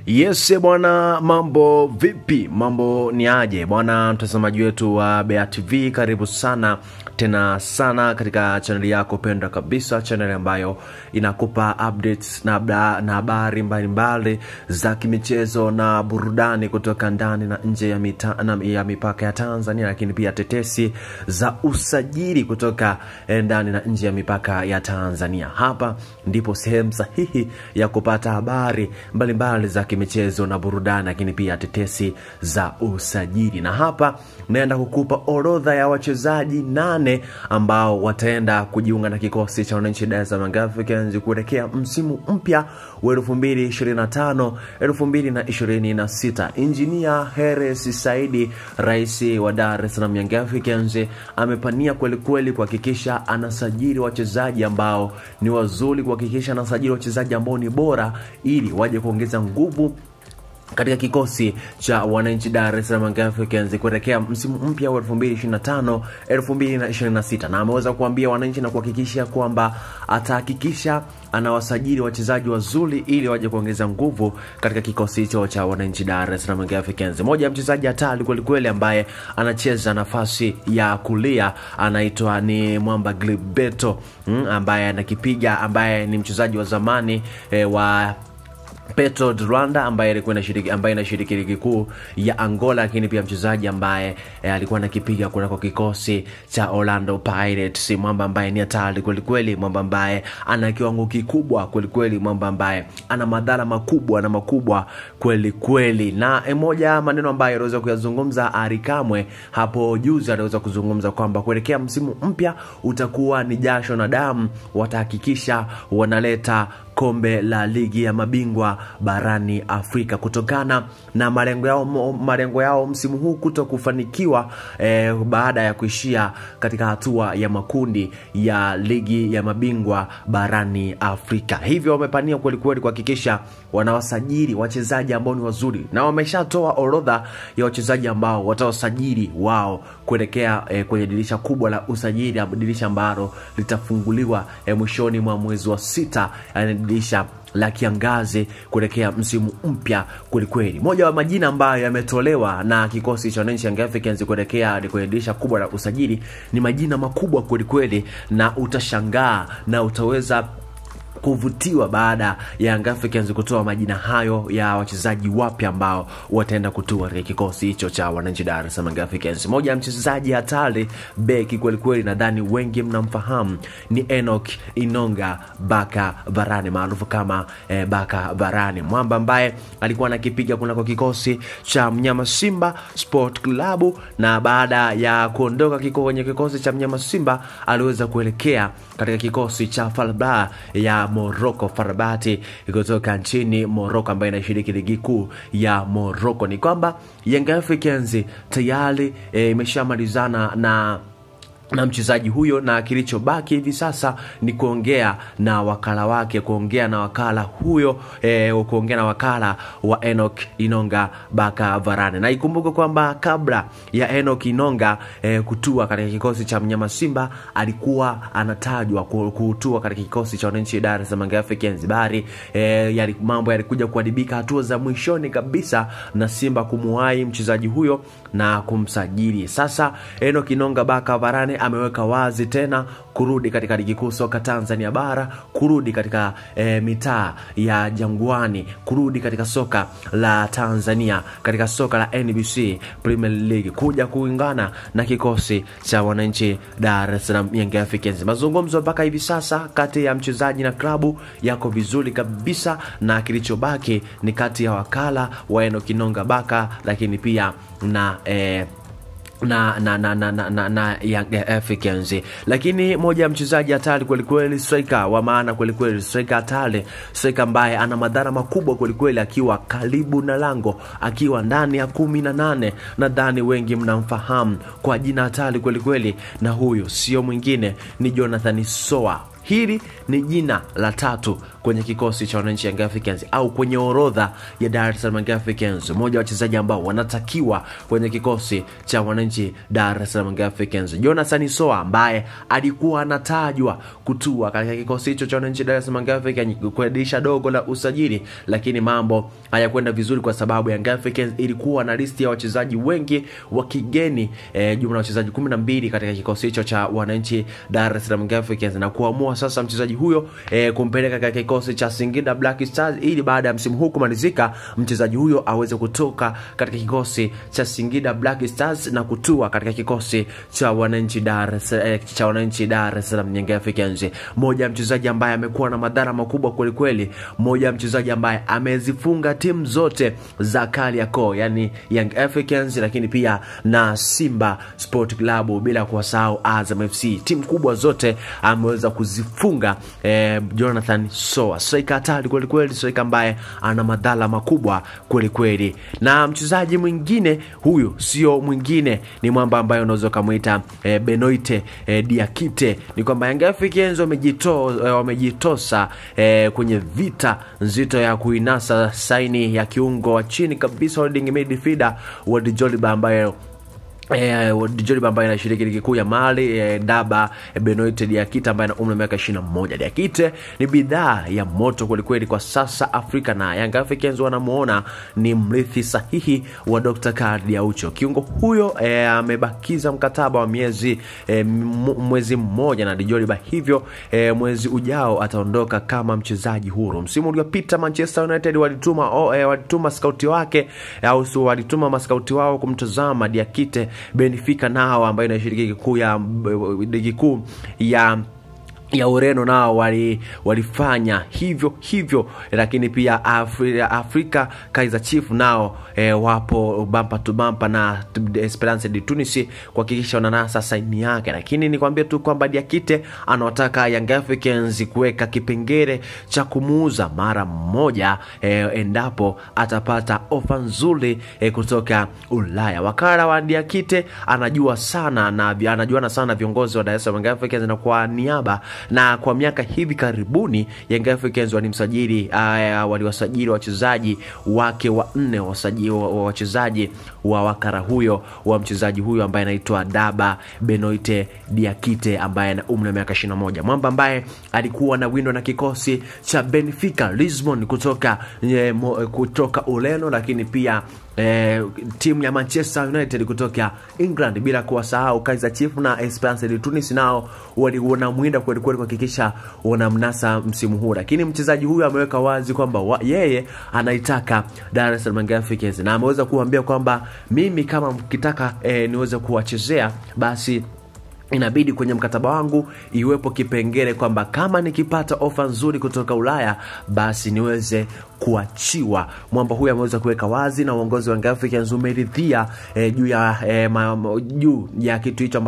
Yes bwana, mambo vipi? Mambo ni aje bwana mtazamaji wetu wa Bea TV? Karibu sana tena sana katika channel yako pendwa kabisa, channel ambayo inakupa updates na habari mbalimbali za kimichezo na burudani kutoka ndani na nje ya mipaka ya Tanzania, lakini pia tetesi za usajili kutoka ndani na nje ya mipaka ya Tanzania. Hapa ndipo sehemu sahihi ya kupata habari mbalimbali za kimichezo na burudani, lakini pia tetesi za usajili. Na hapa naenda kukupa orodha ya wachezaji 8 ambao wataenda kujiunga na kikosi cha wananchi Dar es Salaam Africans kuelekea msimu mpya wa 2025-2026. Engineer Hersi Said, rais wa Dar es Salaam Africans, amepania kweli kuhakikisha anasajili wachezaji ambao ni wazuri, kuhakikisha anasajili wachezaji ambao ni bora ili waje kuongeza nguvu katika kikosi cha wananchi Dar es Salaam Africans kuelekea msimu mpya wa 2025-2026. Na ameweza kuambia wananchi na kuhakikisha kwamba atahakikisha anawasajili wachezaji wazuri ili waje kuongeza nguvu katika kikosi hicho cha wananchi Dar es Salaam Africans. Moja ya mchezaji hatari kweli ambaye anacheza nafasi ya kulia anaitwa ni Mwamba Gilberto, ambaye anakipiga, ambaye ni mchezaji wa zamani wa Petro de Rwanda ambaye alikuwa anashiriki ligi kuu ya Angola, lakini pia mchezaji ambaye alikuwa anakipiga kunako kikosi cha Orlando Pirates. Mwamba ambaye ni hatari kweli, mwamba ambaye ana kiwango kikubwa kweli, mwamba ambaye ana madhara makubwa kweli. Na moja maneno ambayo aliweza kuyazungumza Ally Kamwe hapo juzi, aliweza kuzungumza kwamba kuelekea msimu mpya utakuwa ni jasho na damu, watahakikisha wanaleta kombe la ligi ya mabingwa barani Afrika kutokana na malengo yao msimu huu kutokufanikiwa baada ya kuishia katika hatua ya makundi ya ligi ya mabingwa barani Afrika. Hivyo wamepania kweli kuhakikisha wanawasajili wachezaji ambao ni wazuri, na wameshatoa orodha ya wachezaji ambao watawasajili wao kuelekea kwenye dirisha kubwa la usajili, dirisha ambalo litafunguliwa mwishoni mwa mwezi wa 6, dirisha la kiangazi kuelekea msimu mpya kweli. Moja wa majina ambayo yametolewa na kikosi cha wananchi Africans kuelekea kwenye dirisha kubwa la usajili ni majina makubwa kweli, na utashangaa na utaweza kuvutiwa baada ya Africans kutoa majina hayo ya wachezaji wapya ambao wataenda kutua katika kikosi hicho cha wananchi Dar es Salaam Africans. Moja ya mchezaji hatari beki kweli, nadhani wengi mnamfahamu, ni Enoch Inonga Baka Varane, maarufu kama Baka Varane, mwamba ambaye alikuwa anakipiga kunako kikosi cha Mnyama Simba Sport Club, na baada ya kuondoka kwenye kikosi cha Mnyama Simba aliweza kuelekea katika kikosi cha FAR ya Morocco, Farbati kutoka nchini Morocco, ambaye inashiriki ligi kuu ya Morocco. Ni kwamba Young Africans tayari imeshamalizana na mchezaji huyo, na kilichobaki hivi sasa ni kuongea na wakala wake, kuongea na wakala wa Enoch Inonga Baka Varane. Na ikumbuke kwamba kabla ya Enoch Inonga kutua katika kikosi cha Mnyama Simba, alikuwa anatajwa kutua katika kikosi cha wananchi Dar es Salaam Africans. Bari mambo yalikuja kuadibika hatua za mwishoni kabisa na Simba kumuhai mchezaji huyo na kumsajili. Sasa Enoch Inonga Baka Varane ameweka wazi tena kurudi katika ligi kuu soka Tanzania bara, kurudi katika mitaa ya Jangwani, kurudi katika soka la Tanzania, katika soka la NBC Premier League, kuja kuungana na kikosi cha wananchi Dar es Salaam Young Africans. Mazungumzo mpaka hivi sasa kati ya mchezaji na klabu yako vizuri kabisa, na kilichobaki ni kati ya wakala wa Enoch Inonga Baka, lakini pia na Young Africans. Lakini moja ya mchezaji hatari kweli, striker wa maana kweli, striker hatari, striker ambaye ana madhara makubwa kweli, akiwa karibu na lango, akiwa ndani ya 18. Nadhani wengi mnamfahamu kwa jina hatari kweli, na huyo sio mwingine ni Jonathan Soa. Hili ni jina la tatu kwenye kikosi cha wananchi Young Africans au kwenye orodha ya Dar es Salaam Young Africans. Mmoja wa wachezaji ambao wanatakiwa kwenye kikosi cha wananchi Dar es Salaam Young Africans, Jonathan Soa, ambaye alikuwa anatajwa kutua katika kikosi hicho cha wananchi Dar es Salaam Young Africans kwa dirisha dogo la usajili, lakini mambo hayakwenda vizuri kwa sababu Young Africans ilikuwa na listi ya wachezaji wengi wa kigeni, jumla ya wachezaji 12 katika kikosi hicho cha wananchi Dar es Salaam Young Africans, na kuamua sasa mchezaji huyo kumpeleka katika kikosi cha Singida Black Stars ili baada ya msimu huu kumalizika mchezaji huyo aweze kutoka katika kikosi cha Singida Black Stars na kutua katika kikosi cha wananchi Dar es Salaam Young Africans. Moja mchezaji ambaye amekuwa na madhara makubwa kweli kweli, moja mchezaji ambaye amezifunga timu zote za Kariakoo, yani Young Africans, lakini pia na Simba Sport Club, bila kuwasahau Azam FC. Timu kubwa zote ameweza kuzifunga Jonathan Soa. Striker hatari kweli kweli, striker ambaye ana madhara makubwa kweli kweli. Na mchezaji mwingine huyu sio mwingine, ni mwamba ambaye unaweza kumuita Benoit Diakite. Ni kwamba Young Africans wamejitosa kwenye vita nzito ya kuinasa saini ya kiungo wa chini kabisa holding midfielder wa Djoliba ambaye anashiriki ligi kuu ya Mali, Daba Benoit Diakite ambaye ana umri wa miaka 21. Diakite ni bidhaa ya moto kweli kweli kwa sasa Afrika, na Young Africans wanamuona ni mrithi sahihi wa Dr. Khalid Aucho. Kiungo huyo amebakiza mkataba wa mwezi mmoja na Djoliba, hivyo mwezi ujao ataondoka kama mchezaji huru. Msimu uliopita Manchester United walituma scouti wake au walituma maskauti wao kumtazama Diakite Benfica nao ambayo inashiriki ligi kuu ya Ureno, nao walifanya hivyo, lakini pia Afrika Kaizer Chiefs nao wapo bumper to bumper na Esperance de Tunis kuhakikisha wananasa saini yake. Lakini nikwambie tu kwamba Diakite anataka Young Africans kuweka kipengele cha kumuuza mara moja endapo atapata ofa nzuri kutoka Ulaya. Wakala wa Diakite anajuana sana viongozi wa Dar es Salaam Young Africans, na kwa niaba na kwa miaka hivi karibuni Young Africans waliwasajili wachezaji wake wanne, wachezaji wa wakara huyo wa mchezaji huyo ambaye anaitwa Daba Benoit Diakite ambaye ana umri wa miaka 21. Mwamba ambaye alikuwa na window na kikosi cha Benfica Lisbon kutoka Ureno, lakini pia timu ya Manchester United kutoka England, bila kuwasahau Kaizer Chiefs na Esperance de Tunis nao wanamuinda kweli kweli kuhakikisha wanamnasa msimu huu. Lakini mchezaji huyu ameweka wazi kwamba yeye anaitaka Dar es Salaam Young Africans, na ameweza kuambia kwamba mimi kama mkitaka niweze kuwachezea, basi inabidi kwenye mkataba wangu iwepo kipengele kwamba kama nikipata ofa nzuri kutoka Ulaya basi niweze kuachiwa. Mwamba huyu ameweza kuweka wazi, na uongozi wa Young Africans umeridhia juu ya kitu hicho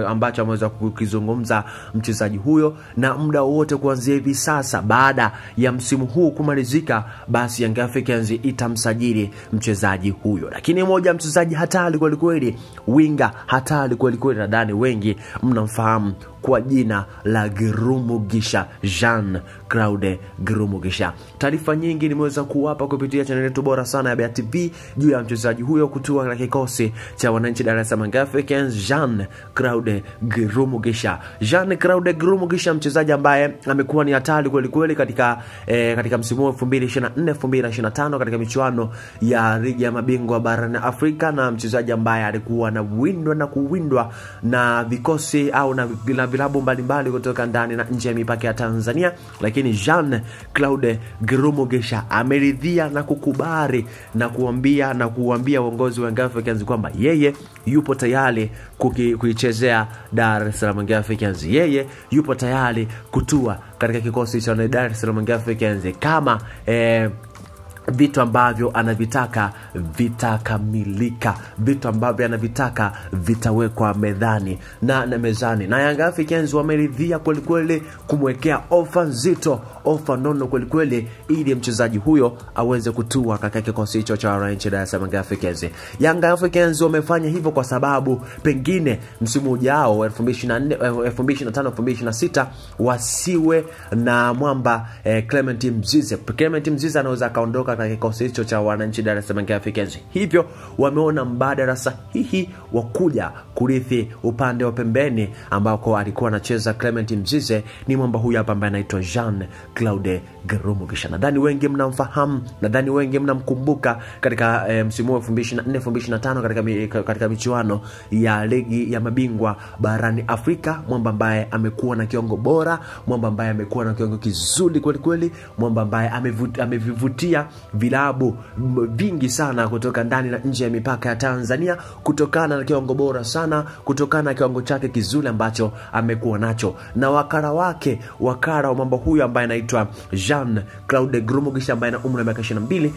ambacho ameweza kukizungumza mchezaji huyo, na muda wote kuanzia hivi sasa baada ya msimu huu kumalizika, basi Young Africans itamsajili mchezaji huyo. Lakini mmoja mchezaji hatari kweli kweli, winga hatari kweli kweli, nadhani wengi mnamfahamu kwa jina la Girumugisha, Jean-Claude Girumugisha. Taarifa nyingi nimeweza kuwapa kupitia channel yetu bora sana ya BEA TV juu ya mchezaji huyo kutua katika kikosi cha wananchi Dar es Salaam Young Africans, Jean-Claude Girumugisha. Jean-Claude Girumugisha, mchezaji ambaye amekuwa ni hatari kweli kweli katika msimu wa 2024-2025 katika michuano ya ligi ya mabingwa barani Afrika, na mchezaji ambaye alikuwa na kuwindwa na vikosi au na vilabu mbalimbali kutoka ndani na nje ya mipaka ya Tanzania. Lakini Jean-Claude Girumugisha ameridhia na kukubali na kuambia uongozi wa Young Africans kwamba yeye yupo tayari kuichezea Dar es Salaam Young Africans. Yeye yupo tayari kutua katika kikosi cha Dar es Salaam Young Africans kama vitu ambavyo anavitaka vitakamilika, vitu ambavyo anavitaka vitawekwa mezani na Young Africans wameridhia kweli kweli kumwekea ofa nzito, ofa nono kweli kweli ili mchezaji huyo aweze kutua katika kikosi hicho cha wananchi Dar es Salaam Africans. Young Africans wamefanya hivyo kwa sababu pengine msimu ujao 2025-2026 wasiwe na mwamba Clement Mzize. Clement Mzize anaweza kaondoka katika kikosi hicho cha wananchi Dar es Salaam Africans. Hivyo wameona mbadala sahihi wa kuja kurithi upande wa pembeni ambao alikuwa anacheza Clement Mzize ni mwamba huyu hapa ambaye anaitwa Jean-Claude Girumugisha. Nadhani wengi mnamfahamu, nadhani wengi mnamkumbuka katika msimu wa 2024-2025 katika michuano ya ligi ya mabingwa barani Afrika. Mwamba ambaye amekuwa na kiwango bora, mwamba ambaye amekuwa na kiwango kizuri kweli kweli, mwamba ambaye amevivutia vilabu vingi sana kutoka ndani na nje ya mipaka ya Tanzania kutokana na kiwango bora sana, kutokana na kiwango chake kizuri ambacho amekuwa nacho. Na wakara wa mwamba huyu ambaye anaitwa Jean-Claude Girumugisha ambaye ana umri wa miaka 22,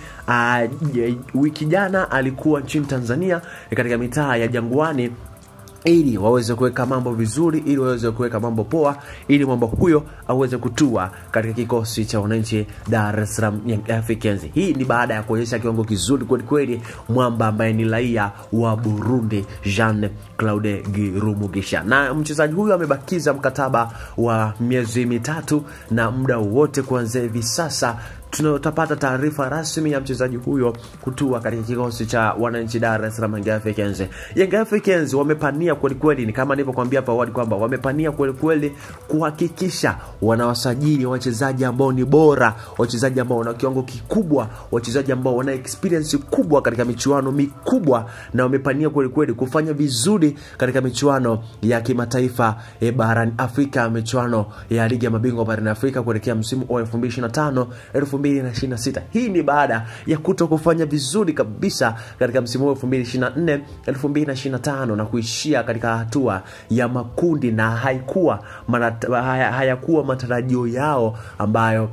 wiki jana alikuwa nchini Tanzania katika mitaa ya Jangwani ili waweze kuweka mambo vizuri, ili waweze kuweka mambo poa, ili mwamba huyo aweze kutua katika kikosi cha wananchi Dar es Salaam Young Africans. Hii ni baada ya kuonyesha kiwango kizuri kweli kweli mwamba ambaye ni raia wa Burundi Jean-Claude Girumugisha. Na mchezaji huyu amebakiza mkataba wa miezi 3 na muda wote kuanzia hivi sasa tunatapata taarifa rasmi ya mchezaji huyo kutua katika kikosi cha wananchi Dar es Salaam Young Africans. Young Africans wamepania kweli kweli, ni kama nilivyokuambia hapo awali kwamba wamepania kweli kweli kuhakikisha wanawasajili wachezaji ambao ni bora, wachezaji ambao wana kiwango kikubwa, wachezaji ambao wana experience kubwa katika michuano mikubwa, na wamepania kweli kweli kufanya vizuri katika michuano ya kimataifa barani Afrika, michuano ya ligi ya mabingwa barani Afrika kuelekea msimu wa 2025-2026. Hii ni baada ya kutokufanya vizuri kabisa katika msimu wa 2024-2025 na kuishia katika hatua ya makundi, na hayakuwa matarajio yao ambayo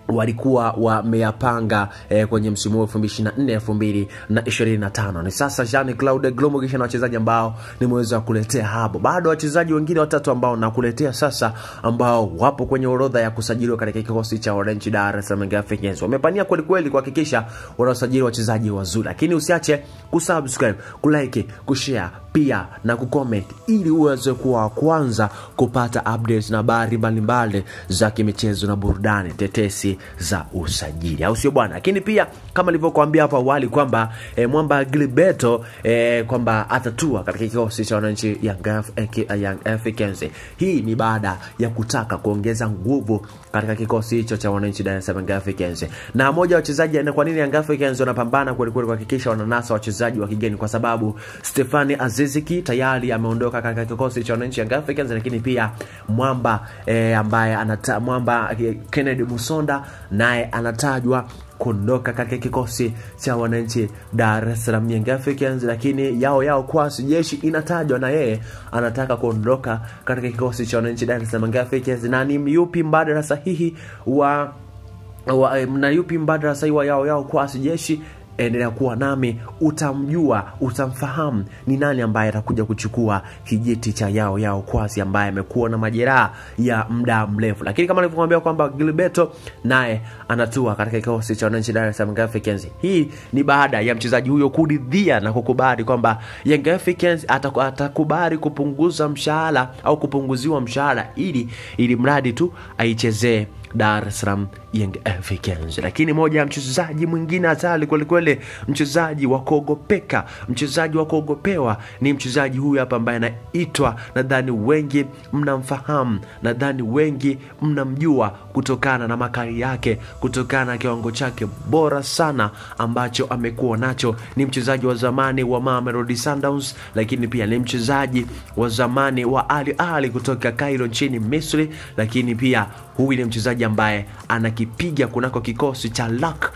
walikuwa wameyapanga kwenye msimu wa 2024-2025. Ni sasa Jean-Claude Girumugisha na wachezaji ambao nimeweza kuletea hapo. Bado wachezaji wengine 3 ambao nakuletea sasa ambao wapo kwenye orodha ya kusajiliwa katika kikosi cha wananchi Dar es Salaam Africans. Wamepania kweli kweli kuhakikisha wanasajili wachezaji wazuri. Lakini usiache kusubscribe, kulike, kushare pia na kucomment ili uweze kuwa kwanza kupata updates na habari mbalimbali za kimichezo na burudani, tetesi za usajili, au sio bwana? Lakini pia kama nilivyokuambia hapo awali kwamba mwamba Gilberto kwamba atatua katika kikosi cha wananchi Young Africans. Hii ni baada ya kutaka kuongeza nguvu katika kikosi hicho cha wananchi Dar es Salaam Africans. Na moja wa wachezaji, na kwa nini Young Africans wanapambana kweli kweli kuhakikisha wananasa wachezaji wa kigeni? Kwa sababu Stefani Aziziki tayari ameondoka katika kikosi cha wananchi Young Africans, lakini pia mwamba ambaye mwamba Kennedy Musonda naye anatajwa kuondoka katika kikosi cha wananchi Dar es Salaam Young Africans. Lakini yao Kwasi Jeshi inatajwa na yeye anataka kuondoka katika kikosi cha wananchi Dar es Salaam Young Africans. Na ni yupi mbadala sahihi wa yao Kwasi Jeshi? Endelea kuwa nami, utamjua, utamfahamu ni nani ambaye atakuja kuchukua kijiti cha yao Kwasi ambaye amekuwa na majeraha ya muda mrefu. Lakini kama nilivyokuambia kwamba Gilberto naye anatua katika kikosi cha wananchi Dar es Salaam Africans. Hii ni baada ya mchezaji huyo kuridhia na kukubali kwamba Young Africans atakubali kupunguza mshahara au kupunguziwa mshahara ili mradi tu aichezee Dar es Salaam Young Africans. Lakini moja ya mchezaji mwingine hatari kweli kweli, mchezaji wa kuogopeka, mchezaji wa kuogopewa ni mchezaji huyu hapa ambaye anaitwa, nadhani wengi mnamfahamu, nadhani wengi mnamjua kutokana na makali yake, kutokana na kiwango chake bora sana ambacho amekuwa nacho. Ni mchezaji wa zamani wa Mamelodi Sundowns, lakini pia ni mchezaji wa zamani wa Al Ahly kutoka Cairo nchini Misri. Lakini pia huyu ni mchezaji ambaye anakipiga kunako kikosi cha Lak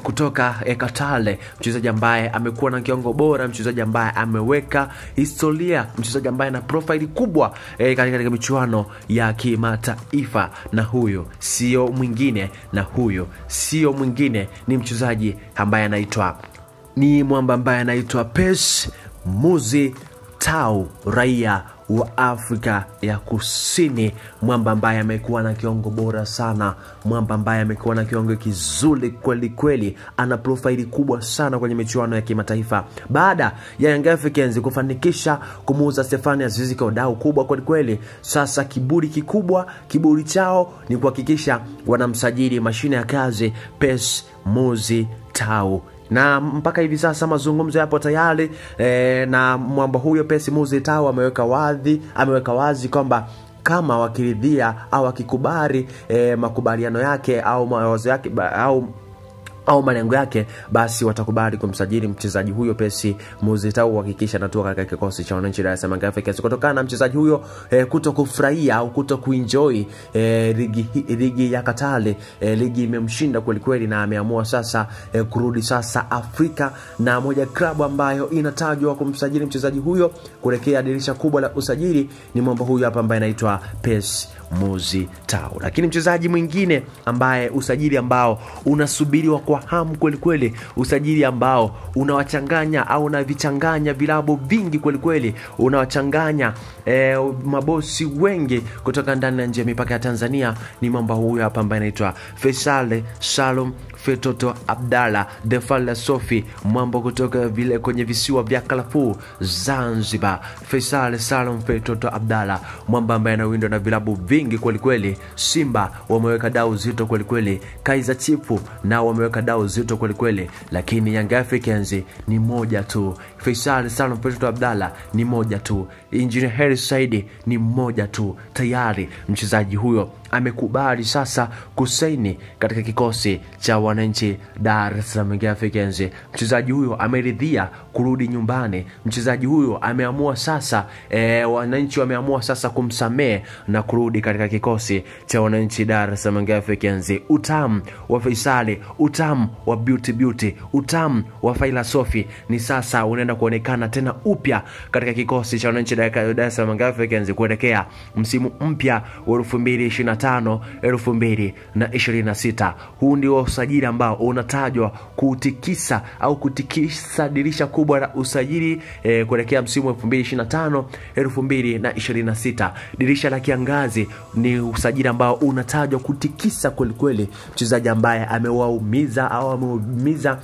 kutoka Katale, mchezaji ambaye amekuwa na kiwango bora, mchezaji ambaye ameweka historia, mchezaji ambaye ana profile kubwa katika michuano ya kimataifa. Na huyo sio mwingine, ni mchezaji ambaye anaitwa Percy Tau, raia wa Afrika ya Kusini, mwamba ambaye amekuwa na kiwango bora sana, mwamba ambaye amekuwa na kiwango kizuri kweli kweli, ana profile kubwa sana kwenye michuano ya kimataifa. Baada ya Young Africans kufanikisha kumuuza Stephane Aziz kwa dau kubwa kweli kweli, sasa kiburi chao ni kuhakikisha wanamsajili mashine ya kazi Percy Muzi Tau. Na mpaka hivi sasa mazungumzo yapo tayari, na mwamba huyo Percy Muzi Tau ameweka wazi kwamba kama wakiridhia au wakikubali makubaliano yake au mawazo yake au malengo yake, basi watakubali kumsajili mchezaji huyo Percy Muzi Tau, kuhakikisha anatoka katika kikosi cha wananchi Dar es Salaam Africans, kutokana na mchezaji huyo kutokufurahia au kutokuenjoy ligi ya Katale. Ligi imemshinda kweli kweli na ameamua sasa kurudi sasa Afrika, na moja klabu ambayo inatajwa kumsajili mchezaji huyo kuelekea dirisha kubwa la usajili ni mwamba huyo hapa ambaye anaitwa Percy Muzi Tau. Lakini mchezaji mwingine ambaye usajili ambao unasubiriwa kwa hamu kweli kweli, usajili ambao unawachanganya au unavichanganya vilabu vingi kweli kweli, unawachanganya mabosi wengi kutoka ndani na nje ya mipaka ya Tanzania, ni mwamba huyu hapa ambaye anaitwa Faisal Salum Fetoto Abdalla Defalla Sofi, mwamba kutoka vile kwenye visiwa vya Kalafu Zanzibar. Faisal Salum Fetoto Abdalla, mwamba ambaye anawindwa na vilabu vingi kweli kweli. Simba wameweka dau zito kweli kweli, Kaizer Chiefs nao wameweka dau zito kweli kweli, lakini Young Africans ni moja tu. Faisal Salum Fetoto Abdalla ni moja tu, Engineer Hersi Said ni moja tu. Tayari mchezaji huyo amekubali sasa kusaini katika kikosi cha wananchi Dar es Salaam Africans. Mchezaji huyo ameridhia kurudi nyumbani. Mchezaji huyo ameamua sasa, wananchi wameamua sasa kumsamehe na kurudi katika kikosi cha wananchi Dar es Salaam Africans. Utamu wa Faisal, utamu wa Beauty, utamu wa Philosophy ni sasa unaenda kuonekana tena upya katika kikosi cha wananchi Dar es Salaam Africans kuelekea msimu mpya wa 2025-2026. Huu ndio usajili ambao unatajwa kutikisa dirisha kubwa la usajili kuelekea msimu wa 2025-2026. Dirisha la kiangazi ni usajili ambao unatajwa kutikisa kweli kweli, mchezaji ambaye ameumiza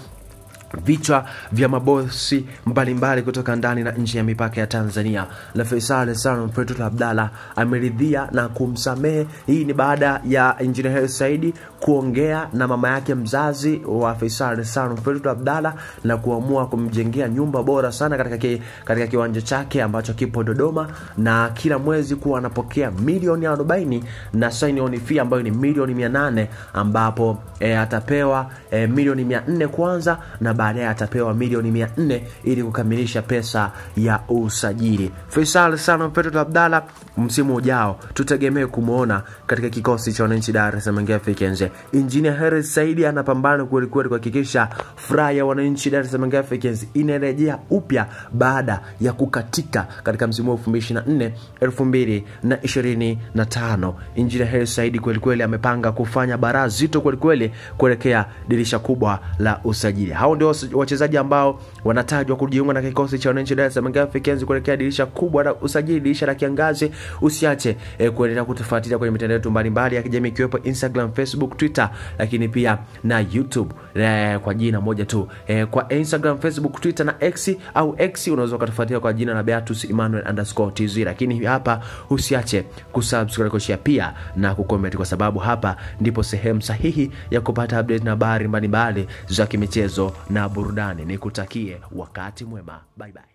vichwa vya mabosi mbalimbali kutoka ndani na nje ya mipaka ya Tanzania. La Faisal Salum Fetoto Abdalla ameridhia na kumsamehe. Hii ni baada ya Engineer Hersi Said kuongea na mama yake mzazi wa Faisal Salum Fetoto Abdalla na kuamua kumjengea nyumba bora sana katika kiwanja chake ambacho kipo Dodoma, na kila mwezi kuwa anapokea milioni 40 na sign on fee ambayo ni milioni 800, ambapo atapewa milioni 400 kwanza na baadaye atapewa milioni 400 ili kukamilisha pesa ya usajili. Faisal Salum Fetoto Abdalla msimu ujao tutegemee kumuona katika kikosi cha wananchi Dar es Salaam Africans. Engineer Hersi Said anapambana kweli kweli kuhakikisha furaha ya wananchi Dar es Salaam Africans inarejea upya baada ya kukatika katika msimu wa 2024-2025. Engineer Hersi Said kweli kweli amepanga kufanya bara zito kweli kweli kuelekea dirisha kubwa la usajili. Hao ndio wachezaji ambao wanatajwa kujiunga na kikosi cha wananchi Dar es Salaam Africans kuelekea dirisha kubwa la usajili, dirisha la kiangazi. Usiache kuendelea kutufuatilia kwenye mitandao yetu mbalimbali ya kijamii ikiwepo Instagram, Facebook, Twitter, lakini pia na YouTube kwa jina moja tu. Kwa Instagram, Facebook, Twitter na X unaweza kutufuatilia kwa jina la Beatus Emmanuel_TZ. Lakini hapa usiache kusubscribe, kushare pia na kucomment, kwa sababu hapa ndipo sehemu sahihi ya kupata update na habari mbalimbali za kimichezo na burudani. Nikutakie wakati mwema. Bye bye.